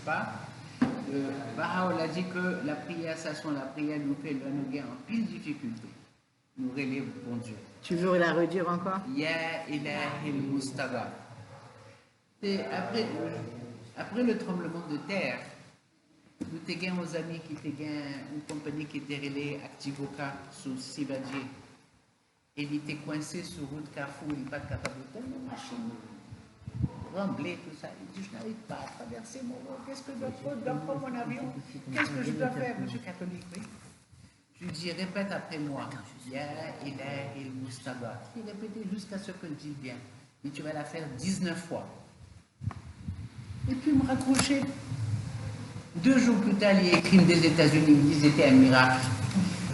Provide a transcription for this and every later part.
pas. Bahá'u'lláh a dit que la prière, ça sont la prière nous fait nous gain en pile difficulté. Nous relève bon Dieu. Tu veux la redire encore? Ya ilahil mustaghaf. Et après le tremblement de terre, nous avons aux amis qui étaient une compagnie qui était relée Activoca sous Sivadji. Et il était coincé sur route Carrefour, il n'est pas capable de faire une machine. Remblé, tout ça. Il dit, je n'arrive pas à traverser mon route. Qu'est-ce que je dois faire? Je dois prendre mon avion. Qu'est-ce que je dois faire, monsieur catholique? Oui. Je lui dis, répète après moi. Ya ilahil mustaghaf. Il répétait jusqu'à ce que je dise bien. Et tu vas la faire 19 fois. Et puis il me raccrochait. 2 jours plus tard, il écrit des États-Unis, il dit c'était un miracle.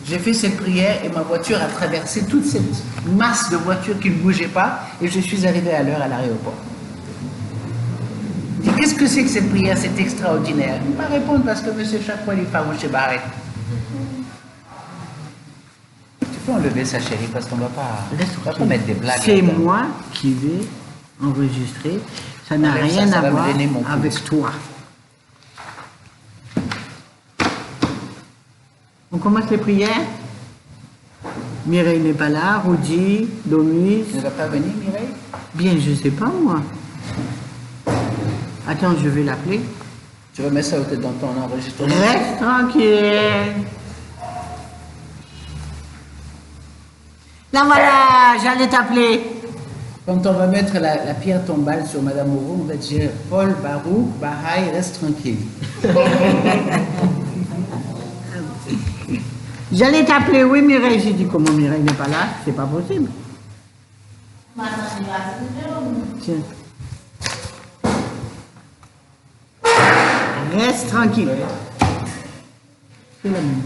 J'ai fait cette prière et ma voiture a traversé toute cette masse de voitures qui ne bougeaient pas et je suis arrivé à l'heure à l'aéroport. Qu'est-ce que c'est que cette prière? C'est extraordinaire. Il ne va pas répondre parce que monsieur chaque fois il est farouche chez Barrett. Tu peux enlever ça chérie parce qu'on ne va pas mettre des blagues. C'est moi qui vais enregistrer. Ça n'a rien à voir avec toi. On commence les prières. Mireille n'est pas là. Rudy, Domus. Elle ne va pas venir, Mireille? Bien, je ne sais pas, moi. Attends, je vais l'appeler. Tu vas mettre ça dans ton enregistrement? Reste tranquille. Là, voilà, j'allais t'appeler. Quand on va mettre la pierre tombale sur Madame Moreau, on va dire Paul Barouk, Bahaï, reste tranquille. J'allais t'appeler, oui Mireille. J'ai dit comment Mireille n'est pas là, c'est pas possible. Tiens. Reste tranquille. C'est la même.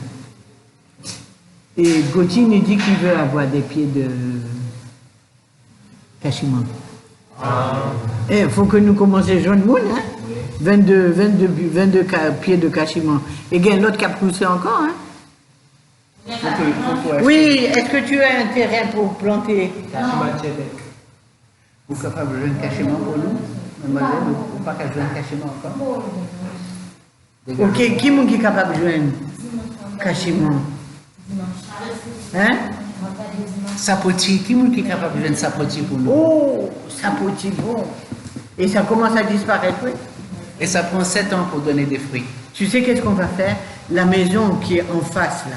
Et Gauthier nous dit qu'il veut avoir des pieds de cachemire. Il faut que nous commencions à joindre monde, hein? 22 pieds de cachemire. Et il y a l'autre qui a poussé encore, hein? Oui, est-ce que tu as un terrain pour planter? Vous êtes capable de jouer un cachement pour nous? Mademoiselle, ou pas qu'à jouer un cachement encore? Ok, qui est capable de jouer un cachement? Hein? Sapoti, qui est capable de jouer un sapoti pour nous? Oh, sapoti, bon. Et ça commence à disparaître, oui? Et ça prend 7 ans pour donner des fruits. Tu sais qu'est-ce qu'on va faire? La maison qui est en face, là.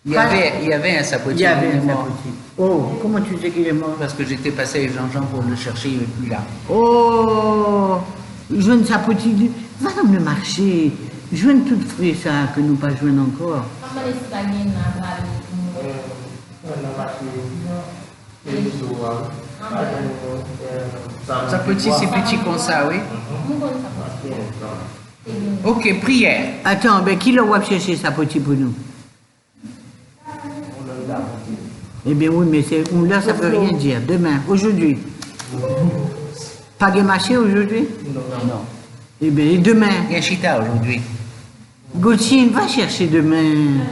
Il y avait un sapoti. Il y avait un sapoti. Oh, comment tu sais qu'il est mort? Parce que j'étais passé avec Jean-Jean pour le chercher, il n'est plus là. Oh, jeune sapoti, va dans le marché. Joigne tout fruit ça que nous pas joignons encore. Sapoti, c'est petit comme ça, oui? Ok, prière. Attends, ben qui l'a chercher sapoti pour nous? Eh bien oui, mais c'est là, ça ne veut rien dire. Demain, aujourd'hui. Pas de marché aujourd'hui? Non. Eh bien, et demain? Il y a un chita aujourd'hui. Gauthier, va chercher demain.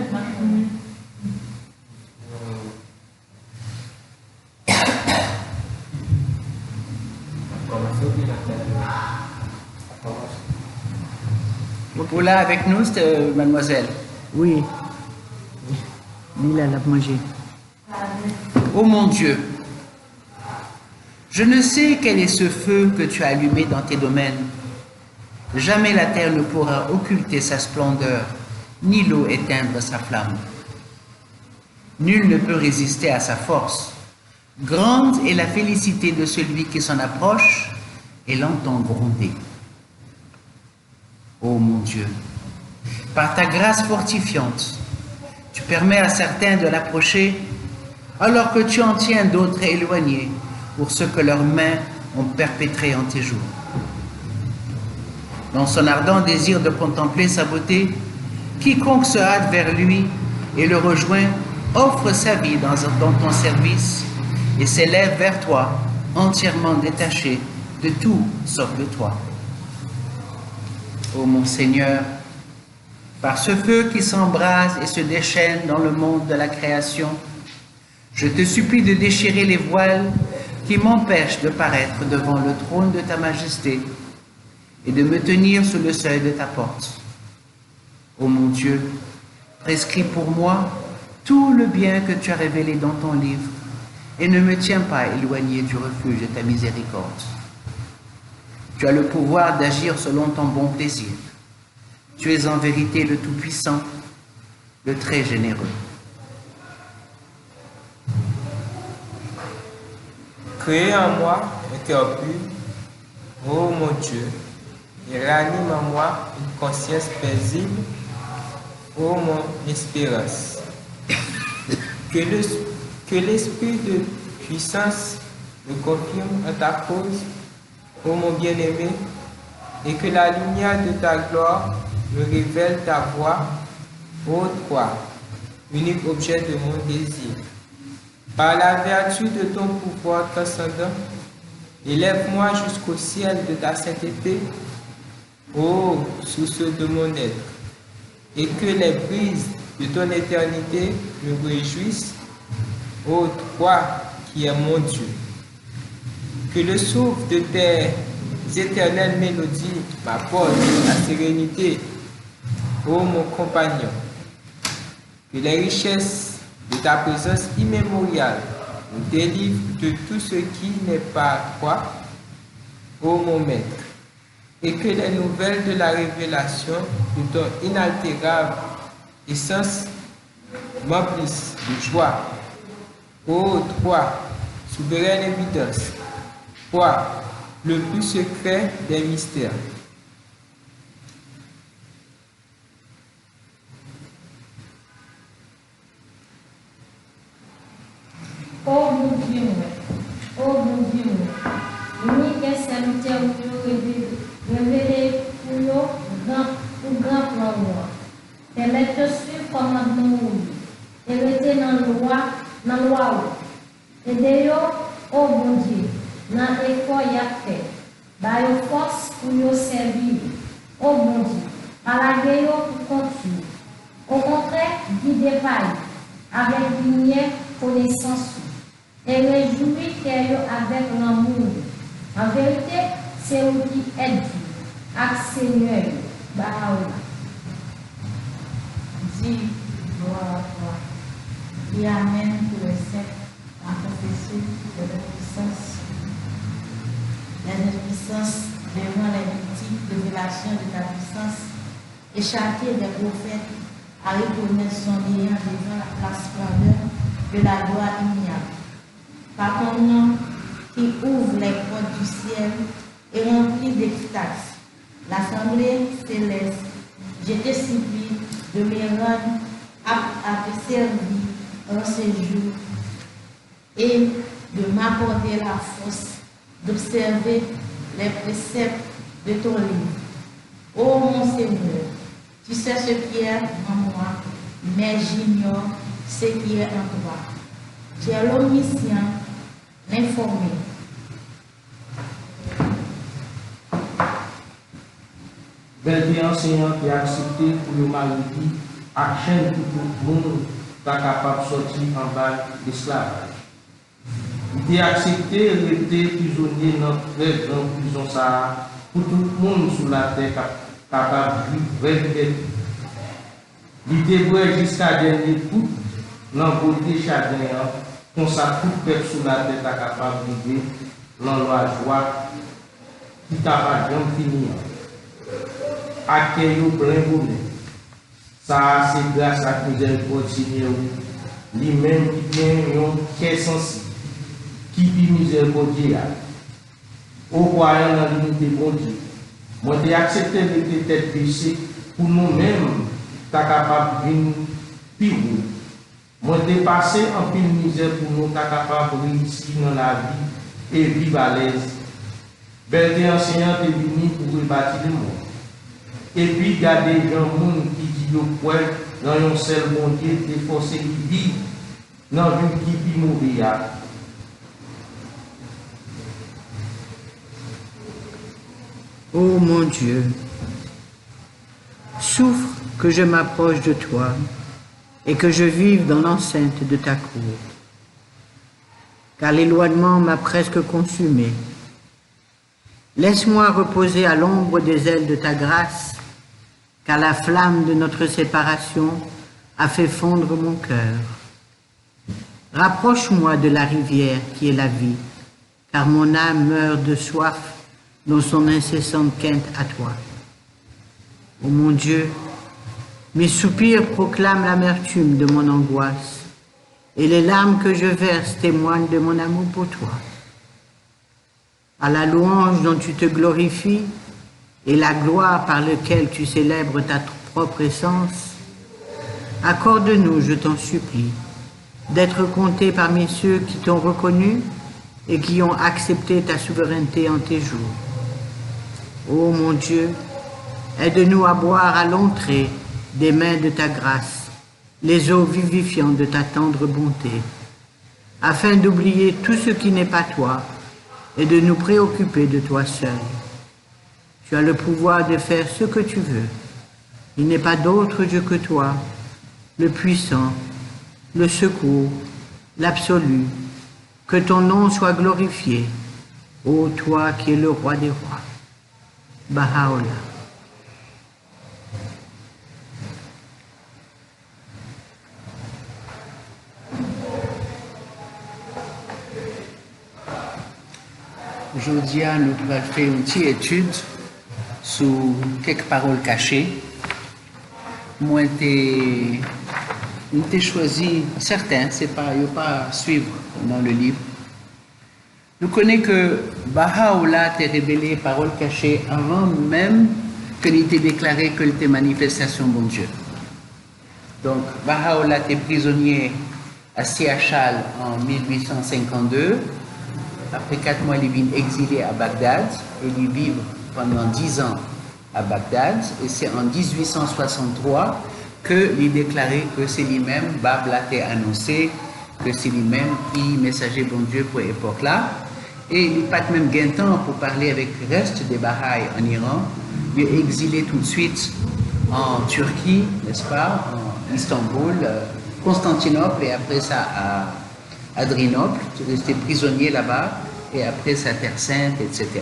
Vous là avec nous, mademoiselle? Oui. Lila l'a mangé. Oh mon Dieu, je ne sais quel est ce feu que tu as allumé dans tes domaines. Jamais la terre ne pourra occulter sa splendeur, ni l'eau éteindre sa flamme. Nul ne peut résister à sa force. Grande est la félicité de celui qui s'en approche et l'entend gronder. Ô mon Dieu, par ta grâce fortifiante, tu permets à certains de l'approcher, alors que tu en tiens d'autres éloignés pour ce que leurs mains ont perpétré en tes jours. Dans son ardent désir de contempler sa beauté, quiconque se hâte vers lui et le rejoint offre sa vie dans ton service et s'élève vers toi, entièrement détaché de tout sauf de toi. Ô mon Seigneur, par ce feu qui s'embrase et se déchaîne dans le monde de la création, je te supplie de déchirer les voiles qui m'empêchent de paraître devant le trône de ta majesté et de me tenir sur le seuil de ta porte. Ô mon Dieu, prescris pour moi tout le bien que tu as révélé dans ton livre et ne me tiens pas éloigné du refuge de ta miséricorde. Tu as le pouvoir d'agir selon ton bon plaisir. Tu es en vérité le Tout-Puissant, le Très Généreux. Crée en moi un cœur pur, ô mon Dieu, et ranime en moi une conscience paisible, ô mon espérance. Que l'esprit de puissance me confirme en ta cause, ô mon bien-aimé, et que la lumière de ta gloire me révèle ta voix, ô toi, unique objet de mon désir. Par la vertu de ton pouvoir transcendant, élève-moi jusqu'au ciel de ta sainteté, ô source de mon être, et que les brises de ton éternité me réjouissent, ô toi qui es mon Dieu. Que le souffle de tes éternelles mélodies m'apporte la sérénité, ô mon compagnon. Que les richesses de ta présence immémoriale nous délivrent de tout ce qui n'est pas toi, ô mon maître, et que les nouvelles de la révélation de ton inaltérable essence m'emplissent de joie. Ô toi, souveraine évidence, toi, le plus secret des mystères. Oh mon Dieu, l'unique et salutaire révélé pour nous, grand plan. Permettez de suivre commandement et rester dans la loi. Aidez-vous, oh mon Dieu, dans l'effort y a fait. Dayez force pour nous servir, oh mon Dieu, par la guerre pour continuer. Au contraire, guidez par avec lumière, connaissance. Et réjouis-vous avec l'amour. En vérité, c'est vous qui êtes Dieu, Seigneur, Bahaoula. Dis, gloire à toi, qui amène tous les siècles à confesser de la puissance. La puissance devant les multiples révélations de ta puissance, et chacun des prophètes à reconnaître son lien devant la splendeur de la gloire ignoble. Par ton nom qui ouvre les portes du ciel et remplit d'extase l'assemblée céleste, je te supplie de me rendre apte à te servir en ce jour et de m'accorder la force d'observer les préceptes de ton livre. Ô mon Seigneur, tu sais ce qui est en moi, mais j'ignore ce qui est en toi. Tu es l'omniscient, l'informé. Bel enseignant qui a accepté pour le maladie, à chaîne pour tout le monde, pas capable de sortir en bas de l'esclavage. Il a accepté et été prisonnier dans très grande prison ça, pour tout le monde sur la terre capable de vivre. Il était prêt jusqu'à dernier coup, dans le côté chagrin, qu'on s'accoupe sur la terre capable de vivre, dans la joie, qui est capable de finir. Accueil au plein bonheur. Ça, c'est grâce à la miséricorde Seigneur, lui-même qui vient qui est sensible, qui vit miséricordieux. Au croyant dans l'unité de bon Dieu, moi j'ai accepté de tes têtes baissées pour nous-mêmes, t'as capable de venir pire. Moi j'ai passé en pile misère pour nous, t'as capable de réussir dans la vie et vivre à l'aise. Belle enseignante est venue pour rebâtir le monde. Et puis, il y a des gens qui disent que dans un seul bon Dieu, des forces qui vivent dans une vie qui mourit. Ô mon Dieu, souffre que je m'approche de toi et que je vive dans l'enceinte de ta cour. Car l'éloignement m'a presque consumé Laisse-moi reposer à l'ombre des ailes de ta grâce, car la flamme de notre séparation a fait fondre mon cœur. Rapproche-moi de la rivière qui est la vie, car mon âme meurt de soif dans son incessante quinte à toi. Ô mon Dieu, mes soupirs proclament l'amertume de mon angoisse, et les larmes que je verse témoignent de mon amour pour toi. À la louange dont tu te glorifies et la gloire par laquelle tu célèbres ta propre essence, accorde-nous, je t'en supplie, d'être comptés parmi ceux qui t'ont reconnu et qui ont accepté ta souveraineté en tes jours. Ô mon Dieu, aide-nous à boire à l'entrée des mains de ta grâce, les eaux vivifiantes de ta tendre bonté, afin d'oublier tout ce qui n'est pas toi et de nous préoccuper de toi seul. Tu as le pouvoir de faire ce que tu veux. Il n'est pas d'autre Dieu que toi, le puissant, le secours, l'absolu. Que ton nom soit glorifié, ô toi qui es le roi des rois. Baha'u'llah. Aujourd'hui, nous allons faire une petite étude sur quelques paroles cachées. Moi, j'ai choisi certains, c'est pas, il ne faut pas suivre dans le livre. Nous connaissons que Baha'u'llah t'a révélé paroles cachées avant même qu'il ait déclaré que était manifestation bon Dieu. Donc, Baha'u'llah était prisonnier à Siachal en 1852. Après 4 mois, il est exilé à Bagdad et il vit pendant 10 ans à Bagdad. Et c'est en 1863 qu'il a déclaré que c'est lui-même, Babla a annoncé que c'est lui-même qui messager bon Dieu pour l'époque là. Et il n'a pas même gain temps pour parler avec le reste des Baha'i en Iran. Il est exilé tout de suite en Turquie, n'est-ce pas, en Istanbul, Constantinople et après ça à Adrinople, il resté prisonnier là-bas, et après sa Terre Sainte, etc.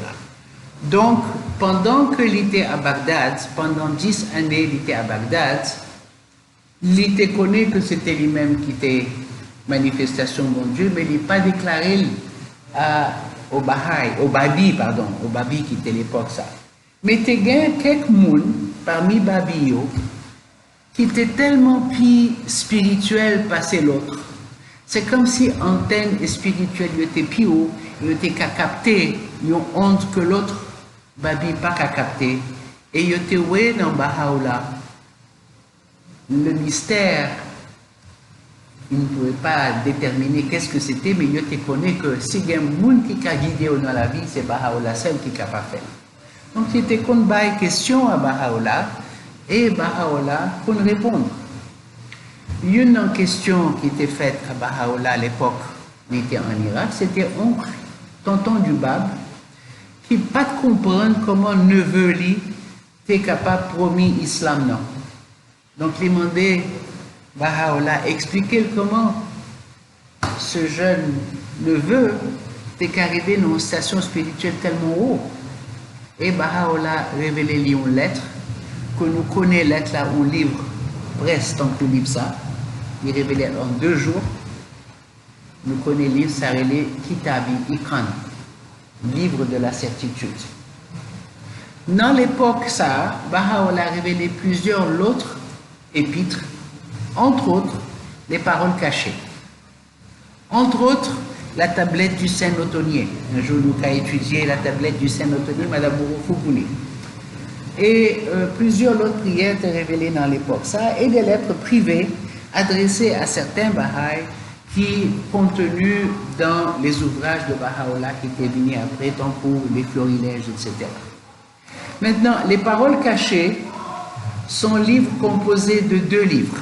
Donc, pendant qu'il était à Bagdad, pendant 10 années, il était à Bagdad, il était connu que c'était lui-même qui était manifestation de mon Dieu, mais il n'est pas déclaré au Babi qui était l'époque ça. Mais il y a quelques moun parmi Babi qui étaient tellement plus spirituels passé l'autre. C'est comme si antenne spirituelle était plus haut, il était qu'à capter une honte que l'autre Babi pas qu'à capter. Et il était ouais dans Baha'u'llah. Le mystère, il ne pouvait pas déterminer qu'est-ce que c'était, mais il était connu que si il y a un monde qui a guidé dans la vie, c'est Baha'u'llah seul qui n'a pas fait. Donc il était qu'on a une question à Baha'u'llah et Baha'u'llah pour répondre. Une question qui était faite à Baha'u'llah à l'époque, il était en Irak, c'était oncle, tonton du Bab, qui ne pas comprendre comment neveu lui était capable de promis l'islam non. Donc il demandait Baha'u'llah expliquer comment ce jeune neveu était arrivé dans une station spirituelle tellement haut. Et Baha'u'llah révélait lui une lettre que nous connaissons lettre là un livre presque tant que nous livre ça. Il révélait en 2 jours. Nous connaissons le livre, ça relève Kitabi Ikran, livre de la certitude. Dans l'époque, ça, Baha'u'llah a révélé plusieurs autres épîtres, entre autres, les paroles cachées. Entre autres, la tablette du Saint-Notonnier. Un jour, nous avons étudié la tablette du Saint-Notonnier, Madame Bourou-Foukouni. Et plusieurs autres prières étaient révélées dans l'époque, ça, et des lettres privées adressées à certains Baha'i qui contenues dans les ouvrages de Baha'u'llah qui étaient venus après, tant pour les florilèges, etc. Maintenant, les paroles cachées sont un livre composé de 2 livres.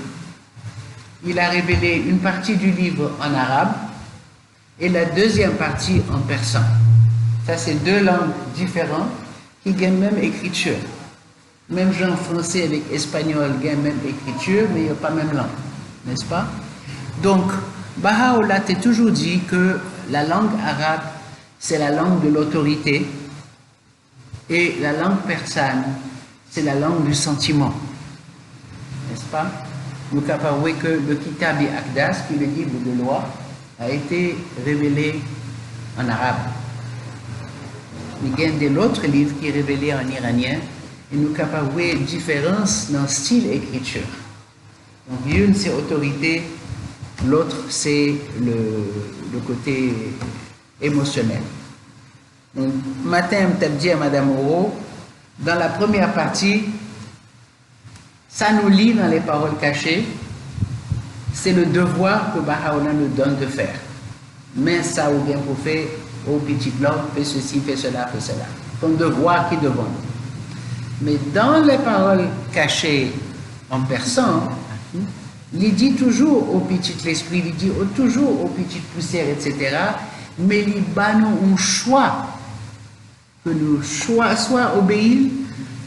Il a révélé une partie du livre en arabe et la deuxième partie en persan. Ça, c'est 2 langues différentes qui ont même écriture. Même genre français avec espagnol, il y a même écriture, mais il n'y a pas même langue, n'est-ce pas? Donc, Baha'u'llah t'a toujours dit que la langue arabe, c'est la langue de l'autorité Et la langue persane, c'est la langue du sentiment. N'est-ce pas? Nous avons vu que le Kitab et Akdas, qui est le livre de loi, a été révélé en arabe. Il y a de l'autre livre qui est révélé en iranien, et nous avons vu une différence dans le style d'écriture. Donc, l'une c'est autorité, l'autre c'est le côté émotionnel. Donc, matin, je dit à Mme Moreau, dans la première partie, ça nous lit dans les paroles cachées, c'est le devoir que Baha'u'llah nous donne de faire. Mais ça, ou bien pour faire, au petit blanc, fais ceci, fais cela, fais cela. Ton devoir qui devant nous. Mais dans les paroles cachées en persan, il dit toujours au petit l'esprit, il dit toujours au petit poussière, etc. Mais il nous un choix, que nous soit obéir,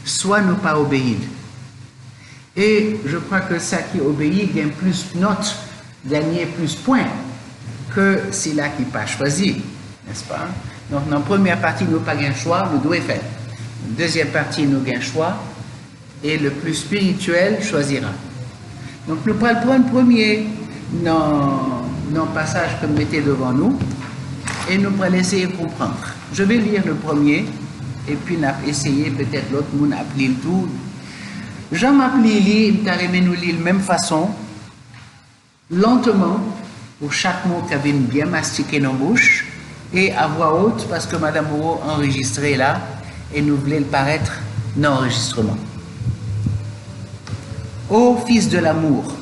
soit ne pas obéir. Et je crois que ça qui obéit gagne plus notes, gagne plus points que celui-là qui n'a pas choisi, n'est-ce pas? Donc, dans la première partie, nous n'avons pas un choix, nous devons faire. Dans la deuxième partie, nous avons un choix, et le plus spirituel choisira. Donc, nous allons prendre le premier dans le passage que nous mettez devant nous, et nous allons essayer de comprendre. Je vais lire le premier, et puis nous allons essayer, peut-être l'autre, nous allons appeler le tout. Jean m'appelait, il m'a nous lire de la même façon, lentement, pour chaque mot qui avait bien mastiqué dans la bouche, et à voix haute, parce que Mme Moreau enregistrait là, et nous voulions le paraître dans l'enregistrement. Ô fils de l'amour,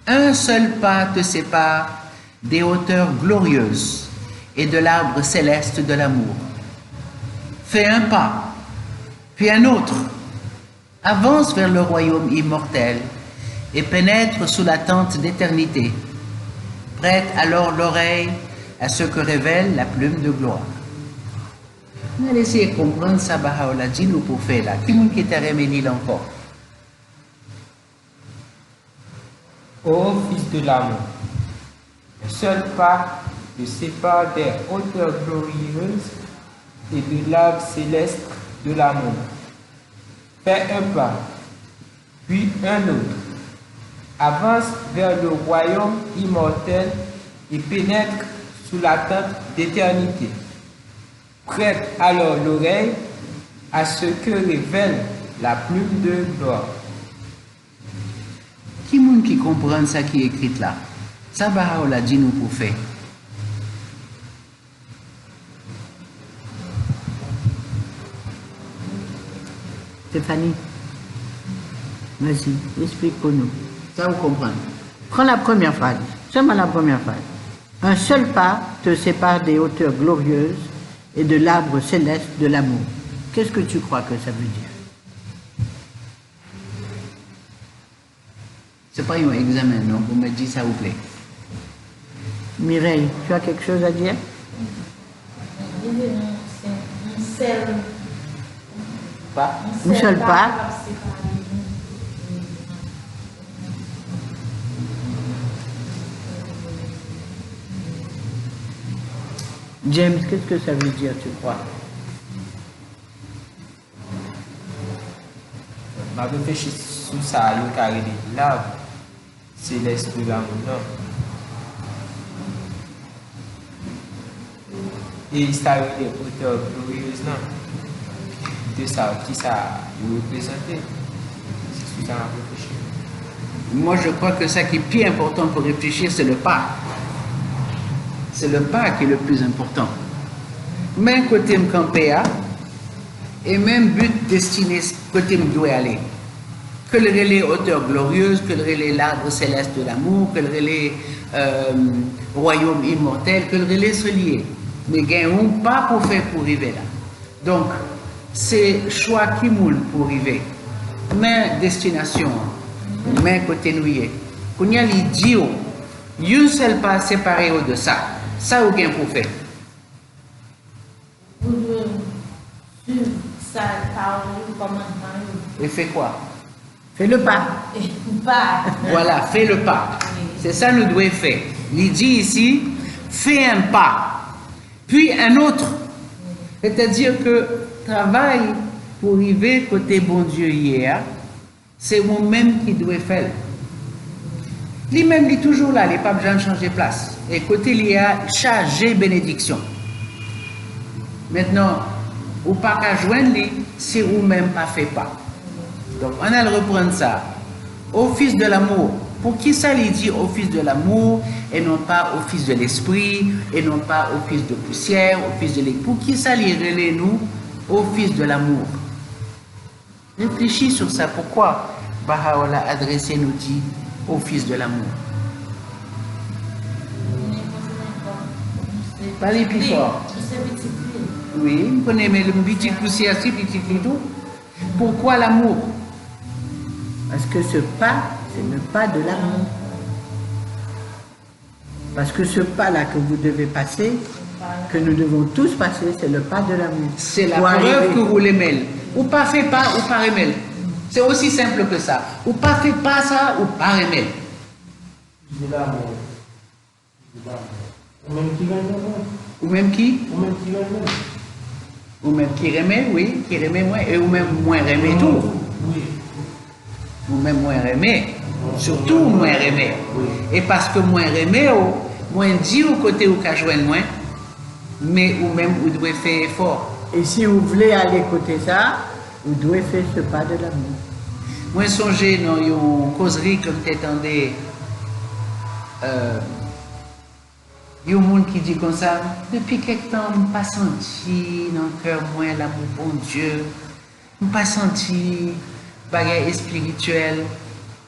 un seul pas te sépare des hauteurs glorieuses et de l'arbre céleste de l'amour. Fais un pas, puis un autre. Avance vers le royaume immortel et pénètre sous la tente d'éternité. Prête alors l'oreille à ce que révèle la plume de gloire. On va essayer de comprendre ça, Baha'u'llah dit nous pour faire là. Qui est qui remédie encore? Ô fils de l'amour, un seul pas te sépare des hauteurs glorieuses et de l'arbre céleste de l'amour. Fais un pas, puis un autre. Avance vers le royaume immortel et pénètre sous la tente d'éternité. Prête alors l'oreille à ce que révèle la plume de gloire. Qui monde qui comprend ça qui est écrit là? Ça, Baha'u'llah dit nous pour faire. Stéphanie, vas-y, explique pour nous. Ça, vous comprenez? Prends la première phrase, seulement la première phrase. Un seul pas te sépare des hauteurs glorieuses et de l'arbre céleste de l'amour. Qu'est-ce que tu crois que ça veut dire? C'est pas un examen, non? Vous me dites, ça vous plaît. Mireille, tu as quelque chose à dire? C'est un seul Pas? Un seul pas. James, qu'est-ce que ça veut dire, tu crois? Je réfléchis sur ça, il y a l'arbre céleste de l'amour. Et ça a des hauteurs glorieuses, non? De ça, qui ça représente? C'est ce que ça m'a réfléchi. Moi, je crois que ça qui est plus important pour réfléchir, c'est le pas. C'est le pas qui est le plus important. Même côté me camper, et même but destiné côté me doit aller. Que le relais hauteur glorieuse, que le relais l'arbre céleste de l'amour, que le relais royaume immortel, que le relais se lié. Mais gagnons pas pour faire pour arriver là. Donc, c'est choix qui moule pour arriver. Mais destination, mais côté nouillé. Qu'on y a l'idiot, une seule pas séparé de ça. Ça ou bien pour faire. Vous devez suivre ça par le commandement. Et fais quoi? Fais le pas. Et pas. Voilà, fais le pas. C'est ça que nous devons faire. Il dit ici, fais un pas, puis un autre. C'est-à-dire que travail pour arriver côté bon Dieu hier, c'est vous-même qui devez faire. Lui-même, il est toujours là, les papes Jean changer place. Et côté l'IA, chargé bénédiction. Maintenant, ou pas qu'à joindre lui, si vous-même pas fait pas. Donc, on a le reprendre ça. Office de l'amour. Pour qui ça lui dit office de l'amour et non pas office de l'esprit et non pas office de poussière, office de l'église. Pour qui ça lui relaie nous office de l'amour. Réfléchis sur ça. Pourquoi Baha'u'llah adressé nous dit office de l'amour. Parlez plus fort. Oui, vous connaissez mais le petit poussière, si petit tout. Pourquoi l'amour? Parce que ce pas, c'est le pas de l'amour. Parce que ce pas-là que vous devez passer, que nous devons tous passer, c'est le pas de l'amour. C'est la preuve que vous l'aimez. Ou pas fait pas, ou pas aimer. C'est aussi simple que ça. Ou pas fait pas ça, ou pas aimer. De l'amour. Ou même qui gagne Ou même qui? Ou même qui gagne Ou même qui remet, oui, qui remet moins, et ou même moins remet tout. Oui. Ou même moins remet. Surtout moins remet. Et parce que moins remet, moins dit au côté où qu'à joindre moins, mais ou même vous devez faire effort. Et si vous voulez aller côté ça, vous devez faire ce pas de l'amour. Moi, songez dans une causerie comme t'étendais, il y a un monde qui dit comme ça, depuis quelque temps, je n'ai pas senti dans le cœur moins l'amour bon Dieu, je n'ai pas senti bagarre spirituel,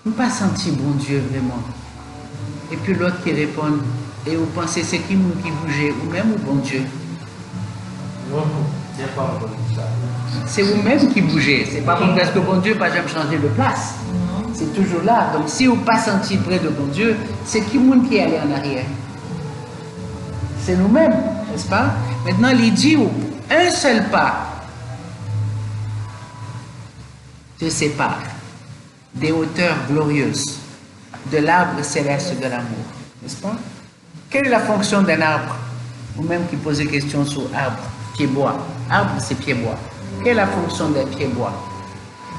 je n'ai pas senti bon Dieu vraiment. Et puis l'autre qui répond, et vous pensez c'est qui bougeait, ou même ou bon Dieu? Non, c'est pas encore ça. C'est vous-même qui bougez, c'est pas parce que bon Dieu n'a pas jamais changé de place. C'est toujours là. Donc si vous n'avez pas senti près de bon Dieu, c'est qui monde qui est allé en arrière? C'est nous-mêmes, n'est-ce pas? Maintenant, il dit un seul pas te sépare des hauteurs glorieuses de l'arbre céleste de l'amour, n'est-ce pas? Quelle est la fonction d'un arbre? Ou même qui pose des questions sur arbre, pied-bois. Arbre, c'est pied-bois. Quelle est la fonction d'un pied-bois?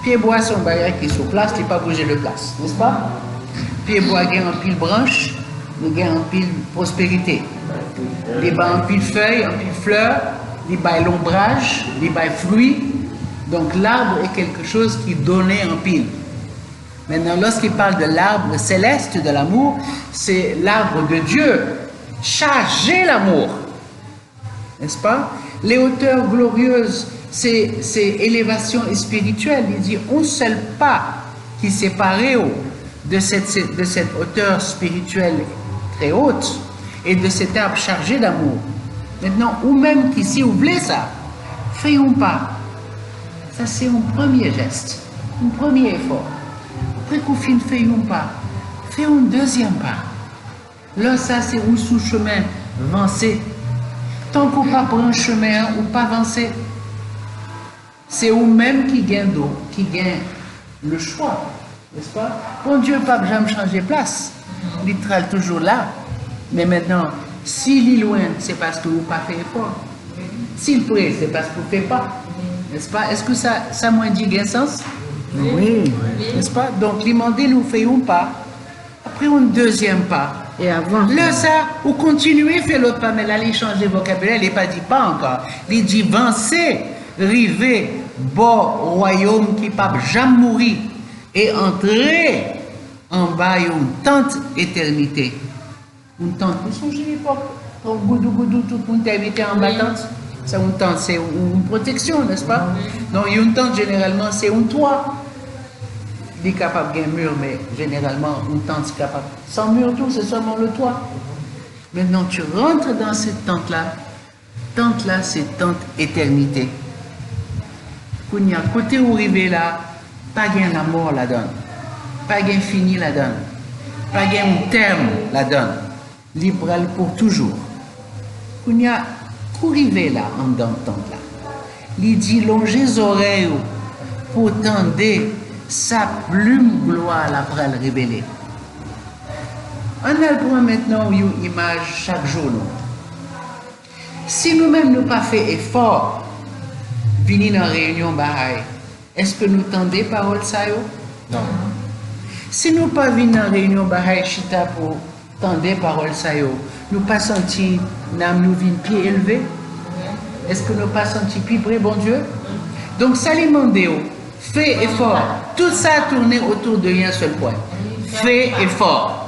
Pied-bois, c'est un bagage qui est sur place, il ne pas bouger de place, n'est-ce pas? Pied-bois, il y a un pile branche, il y a un pile prospérité. Il y a un pile feuille, un pile fleur, il y a l'ombrage, il y a fruits. Donc l'arbre est quelque chose qui donnait un pile. Maintenant, lorsqu'il parle de l'arbre céleste de l'amour, c'est l'arbre de Dieu, chargé l'amour. N'est-ce pas? Les hauteurs glorieuses, c'est élévation spirituelle. Il dit un seul pas qui séparait de cette hauteur spirituelle très haute et de cet arbre chargé d'amour. Maintenant, ou même qui si vous voulez ça, faisons pas. Ça, c'est un premier geste, un premier effort. Après qu'on finisse, faisons pas. Faisons un deuxième pas. Là, ça, c'est un sous-chemin, avancer. Tant qu'on pas prend un chemin ou pas avancer, c'est vous-même qui gagne d'eau, qui gagne le choix, n'est-ce pas? Bon Dieu, pas jamais changer place. Littéral toujours là. Mais maintenant, s'il est loin, c'est parce que vous n'avez pas fait effort. S'il prête, c'est parce que vous ne faites pas. N'est-ce pas? Est-ce que ça moins dit gain sens? Oui. N'est-ce pas? Donc, demander, nous faisons pas. Après, un deuxième pas. Et avant. Là, ça, vous continuez à faire l'autre pas, mais là, il change de vocabulaire, il n'est pas dit pas encore. Il dit avancer, river, bon royaume qui ne peut jamais mourir et entrer en bas une tente éternité. Une tente, vous songez l'époque, quand goudou, tout le monde invité en bas tente. Ça, une tente, c'est une protection, n'est-ce pas? Donc, une tente, généralement, c'est un toit. Il est capable d'un mur, mais généralement, une tente, c'est capable. Sans mur, tout, c'est seulement le toit. Maintenant, tu rentres dans cette tente-là. Tente-là, c'est tente éternité. Quand il y a côté où arriver là, pas gain la mort la donne. Pas gain fini la donne. Pas gain un terme la donne. Libre pour toujours. Quand il y a arriver là, en dans tente là, il dit longer les oreilles pour tendre sa plume gloire la pral révéler. On a le point maintenant une image chaque jour. Si nous-mêmes nous pas fait effort venir dans la réunion Baha'i, est-ce que nous tendez parole ça yo? Non. Si nous pas venir dans la réunion Baha'i Chita pour tendre parole ça yo, nous pas senti nous vin pied élevé? Est-ce que nous pas senti pied près bon Dieu? Donc ça les demande, fais effort. Tout ça a tourné autour de un seul point. Fais effort.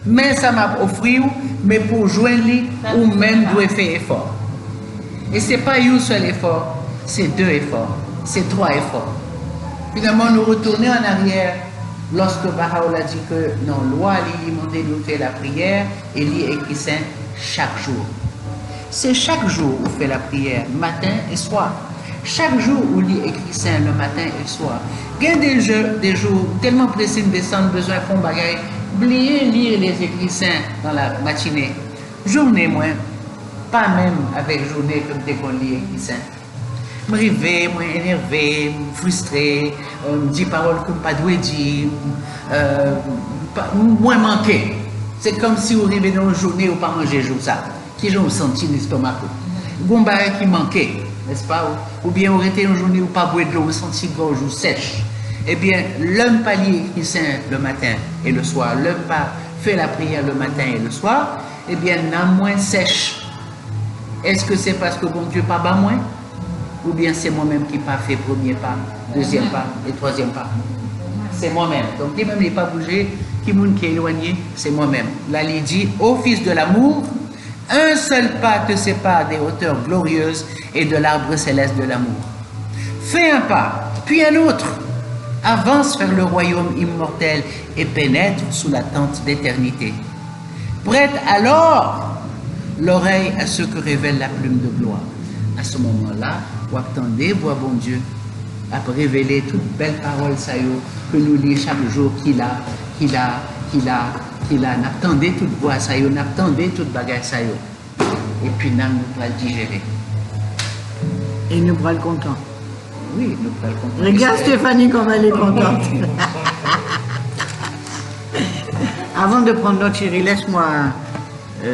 Mais ça m'a offert, mais pour joindre lui, ou même doit faire effort. Et ce n'est pas un seul effort, c'est 2 efforts, c'est 3 efforts. Finalement, nous retournons en arrière lorsque Baha'u'llah dit que non, loi, il demandé de faire la prière et il écrit ça chaque jour. C'est chaque jour où on fait la prière, matin et soir. Chaque jour où il écrit ça le matin et le soir. Il y a des jours tellement pressés de descendre, besoin de faire un bagage. Oubliez lire les écrits saints dans la matinée. Journée, moi, pas même avec journée comme dès qu'on lit écrits saints. Je suis énervé, frustré, je dis paroles que je ne pas dire, moins manqué. C'est comme si vous arrivez dans une journée où pas manger jour ça. Qui j'ai senti l'estomac. Vous avez qui manquait, n'est-ce pas? Ou bien vous été une journée où pas boire de l'eau, vous senti gorge ou sèche. Eh bien, l'homme pas lit écrit saint le matin et le soir, l'homme pas fait la prière le matin et le soir, eh bien, n'a moins sèche. Est-ce que c'est parce que bon Dieu pas bas moins? Ou bien c'est moi-même qui pas fait premier pas, deuxième pas et troisième pas? C'est moi-même. Donc, lui-même n'est pas bougé, qui est éloigné, c'est moi-même. Là, il dit, ô fils de l'amour, un seul pas te sépare des hauteurs glorieuses et de l'arbre céleste de l'amour. Fais un pas, puis un autre. Avance vers le royaume immortel et pénètre sous la tente d'éternité. Prête alors l'oreille à ce que révèle la plume de gloire. À ce moment-là, vous attendez, voir bon Dieu, à révéler toute belle parole ça y est, que nous lisons chaque jour qu'il a. N'attendez toute voix ça y est, n'attendez toute bagage ça y est. Et puis nous allons le digérer. Et nous pourrons le content. Oui, nous pourrons le content. Regarde Stéphanie comme elle est contente. Avant de prendre notre chérie, laisse-moi...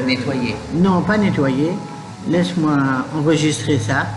Nettoyer. Non, pas nettoyer. Laisse-moi enregistrer ça.